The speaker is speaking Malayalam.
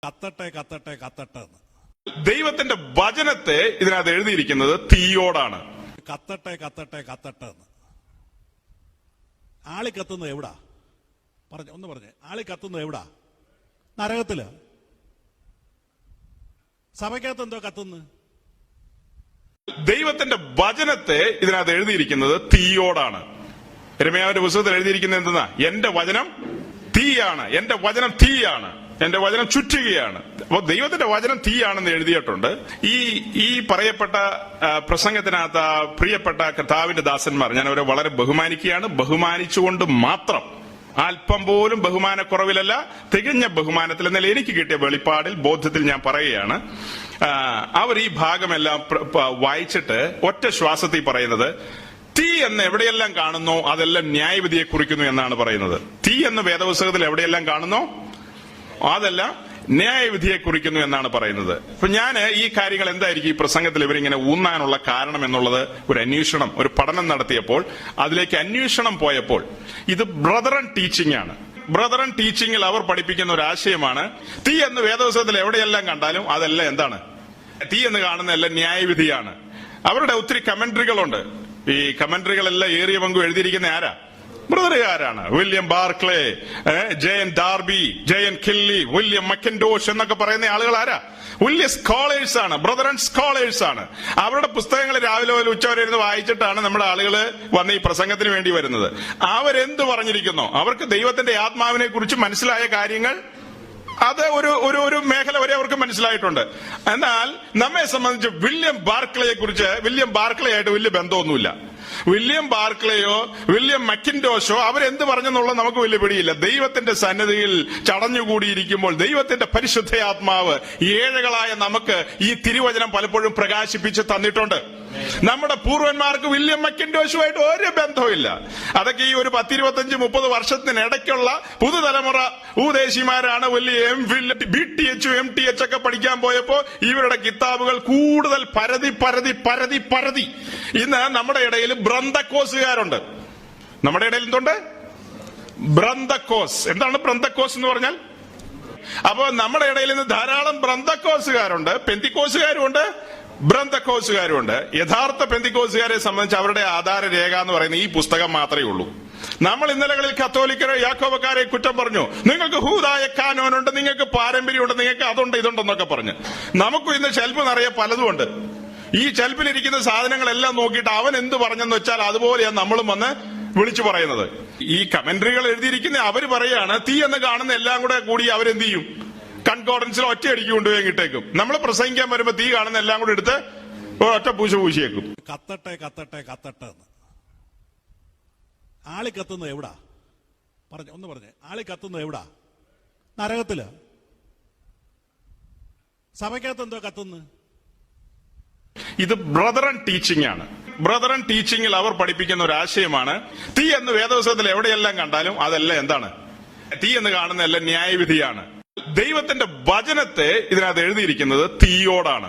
കത്തട്ടെ കത്തട്ടെ കത്തട്ടെ. ദൈവത്തിന്റെ വചനത്തെ ഇതിനകത്ത് എഴുതിയിരിക്കുന്നത് തീയോടാണ്. കത്തട്ടെ കത്തട്ടെ കത്തട്ടെ. ആളി കത്തുന്നത് എവിടാ? ഒന്ന് പറഞ്ഞേ, ആളി കത്തുന്നത് എവിടാ? നരകത്തില്. സഭയ്ക്കകത്ത് എന്തോ കത്തുന്നു? ദൈവത്തിന്റെ വചനത്തെ ഇതിനകത്ത് എഴുതിയിരിക്കുന്നത് തീയോടാണ്. യിരെമ്യാവിന്റെ പുസ്തകത്തിൽ എഴുതിയിരിക്കുന്നത് എന്തെന്നാ? എന്റെ വചനം തീയാണ്, എന്റെ വചനം തീയാണ്, എന്റെ വചനം ചുറ്റുകയാണ്. അപ്പൊ ദൈവത്തിന്റെ വചനം തീയാണെന്ന് എഴുതിയിട്ടുണ്ട്. ഈ പറയപ്പെട്ട പ്രസംഗത്തിനകത്ത് പ്രിയപ്പെട്ട കർത്താവിന്റെ ദാസന്മാർ ഞാൻ അവരെ വളരെ ബഹുമാനിക്കുകയാണ്. ബഹുമാനിച്ചുകൊണ്ട് മാത്രം, അല്പം പോലും ബഹുമാനക്കുറവിലല്ല, തികഞ്ഞ ബഹുമാനത്തിൽ എന്നാൽ എനിക്ക് കിട്ടിയ വെളിപ്പാടിൽ ബോധ്യത്തിൽ ഞാൻ പറയുകയാണ്. അവർ ഈ ഭാഗമെല്ലാം വായിച്ചിട്ട് ഒറ്റ ശ്വാസത്തിൽ പറയുന്നത്, തീ എന്ന് എവിടെയെല്ലാം കാണുന്നോ അതെല്ലാം ന്യായവിധിയെ കുറിക്കുന്നു എന്നാണ് പറയുന്നത്. തീ എന്ന് വേദപുസ്തകത്തിൽ എവിടെയെല്ലാം കാണുന്നോ അതെല്ലാം ന്യായവിധിയെ കുറിക്കുന്നു എന്നാണ് പറയുന്നത്. അപ്പൊ ഞാൻ ഈ കാര്യങ്ങൾ എന്തായിരിക്കും ഈ പ്രസംഗത്തിൽ ഇവരിങ്ങനെ ഊന്നാനുള്ള കാരണം എന്നുള്ളത് ഒരു അന്വേഷണം, ഒരു പഠനം നടത്തിയപ്പോൾ അതിലേക്ക് അന്വേഷണം പോയപ്പോൾ ഇത് ബ്രദറൻ ടീച്ചിങ് ആണ്. ബ്രദറൻ ടീച്ചിങ്ങിൽ അവർ പഠിപ്പിക്കുന്ന ഒരു ആശയമാണ്, തീ എന്ന് വേദപുസ്തകത്തിൽ എവിടെയെല്ലാം കണ്ടാലും അതെല്ലാം എന്താണ്? തീ എന്ന് കാണുന്ന എല്ലാം ന്യായവിധിയാണ്. അവരുടെ ഒത്തിരി കമന്ററികളുണ്ട്. ഈ കമന്ററികളെല്ലാം ഏറിയ പങ്കും എഴുതിയിരിക്കുന്ന ആരാ? ബ്രദറുകാരാണ്. William Barclay, John Darby, John Kelly, William Mackintosh എന്നൊക്കെ പറയുന്ന ആളുകൾ ആരാ? വലിയ സ്കോളേഴ്സ് ആണ്, ബ്രദറൻ സ്കോളേഴ്സ് ആണ്. അവരുടെ പുസ്തകങ്ങൾ രാവിലെ മുതൽ ഉച്ചവരെ ഇരുന്ന് വായിച്ചിട്ടാണ് നമ്മുടെ ആളുകൾ വന്ന് ഈ പ്രസംഗത്തിന് വേണ്ടി വരുന്നത്. അവരെന്ത് പറഞ്ഞിരിക്കുന്നോ, അവർക്ക് ദൈവത്തിന്റെ ആത്മാവിനെ കുറിച്ച് മനസ്സിലായ കാര്യങ്ങൾ അത് ഒരു മേഖല വരെ അവർക്ക് മനസ്സിലായിട്ടുണ്ട്. എന്നാൽ നമ്മെ സംബന്ധിച്ച് വില്യം ബാർക്ലയെ കുറിച്ച്, വില്യം ബാർക്ലേ ആയിട്ട് വലിയ ബന്ധമൊന്നുമില്ല. വില്യം ബാർക്ലേയോ വില്യം മക്കിൻഡോഷോ അവരെന്ത് പറഞ്ഞെന്നുള്ള നമുക്ക് വലിയ പിടിയില്ല. ദൈവത്തിന്റെ സന്നിധിയിൽ ചടഞ്ഞുകൂടിയിരിക്കുമ്പോൾ ദൈവത്തിന്റെ പരിശുദ്ധയാത്മാവ് ഏഴകളായ നമുക്ക് ഈ തിരുവചനം പലപ്പോഴും പ്രകാശിപ്പിച്ച് തന്നിട്ടുണ്ട്. നമ്മുടെ പൂർവന്മാർക്ക് വില്യം മക്കിൻഡോഷുമായിട്ട് ഒരു ബന്ധവുമില്ല. അതൊക്കെ ഈ ഒരു 10-25-30 വർഷത്തിനിടയ്ക്കുള്ള പുതുതലമുറ ഉപദേശിമാരാണ്. വലിയ BTH MTH ഒക്കെ പഠിക്കാൻ പോയപ്പോ ഇവരുടെ കിതാബുകൾ കൂടുതൽ പരതി. ഇന്ന് നമ്മുടെ ഇടയിൽ ബ്രന്തക്കോസുകാരുണ്ട്. നമ്മുടെ ഇടയിൽ എന്തുണ്ട്? ബ്രന്തക്കോസ്. എന്താണ് ബ്രന്തക്കോസ് എന്ന് പറഞ്ഞാൽ? അപ്പോ നമ്മുടെ ഇടയിൽ നിന്ന് ധാരാളം ബ്രന്തക്കോസുകാരുണ്ട്, പെന്തിക്കോസുകാരുമുണ്ട്, ബ്രന്തക്കോസുകാരുമുണ്ട്. യഥാർത്ഥ പെന്തിക്കോസുകാരെ സംബന്ധിച്ച് അവരുടെ ആധാര രേഖ എന്ന് പറയുന്നത് ഈ പുസ്തകം മാത്രമേ ഉള്ളൂ. നമ്മൾ ഇന്നലകളിൽ കത്തോലിക്കരെ യാക്കോബക്കാരെ കുറ്റം പറഞ്ഞു, നിങ്ങൾക്ക് ഹൂദായ കാനോനുണ്ട്, നിങ്ങൾക്ക് പാരമ്പര്യമുണ്ട്, നിങ്ങൾക്ക് അതുണ്ട് ഇതുണ്ടെന്നൊക്കെ പറഞ്ഞ്. നമുക്കും ഇന്ന് ഷെൽഫ് നിറയെ പലതുമുണ്ട്. ഈ ഷെൽഫിലിരിക്കുന്ന സാധനങ്ങളെല്ലാം നോക്കിയിട്ട് അവൻ എന്ത് പറഞ്ഞെന്ന് വെച്ചാൽ അതുപോലെയാണ് നമ്മളും വന്ന് വിളിച്ചു പറയുന്നത്. ഈ കമന്ററികൾ എഴുതിയിരിക്കുന്ന അവര് പറയാണ്, തീ എന്ന് കാണുന്ന എല്ലാം കൂടി അവരെന്ത് ചെയ്യും? കൺകോർഡൻസിൽ ഒറ്റയടിക്ക് കൊണ്ടുപോയി കിട്ടേക്കും. നമ്മൾ പ്രസംഗിക്കാൻ വരുമ്പോ തീ കാണുന്ന എല്ലാം കൂടി എടുത്ത് ഒറ്റ പൂശിയേക്കും. കത്തട്ടെ കത്തട്ടെ കത്തട്ടെ. ആളി കത്തുന്നത് എവിടാ? ഒന്ന് പറഞ്ഞേ, ആളി കത്തുന്നത് എവിടാ? നരകത്തില്. സഭയ്ക്കകത്ത് എന്തോ കത്തുന്നു? ഇത് ബ്രദറൻ ടീച്ചിങ് ആണ്. ബ്രദറൻ ടീച്ചിങ്ങിൽ അവർ പഠിപ്പിക്കുന്ന ഒരു ആശയമാണ്, തീ എന്ന് വേദപുസ്തകത്തിൽ എവിടെയെല്ലാം കണ്ടാലും അതെല്ലാം എന്താണ്? തീ എന്ന് കാണുന്ന എല്ലാം ന്യായവിധിയാണ്. ദൈവത്തിന്റെ വചനത്തെ ഇതിനകത്ത് എഴുതിയിരിക്കുന്നത് തീയോടാണ്.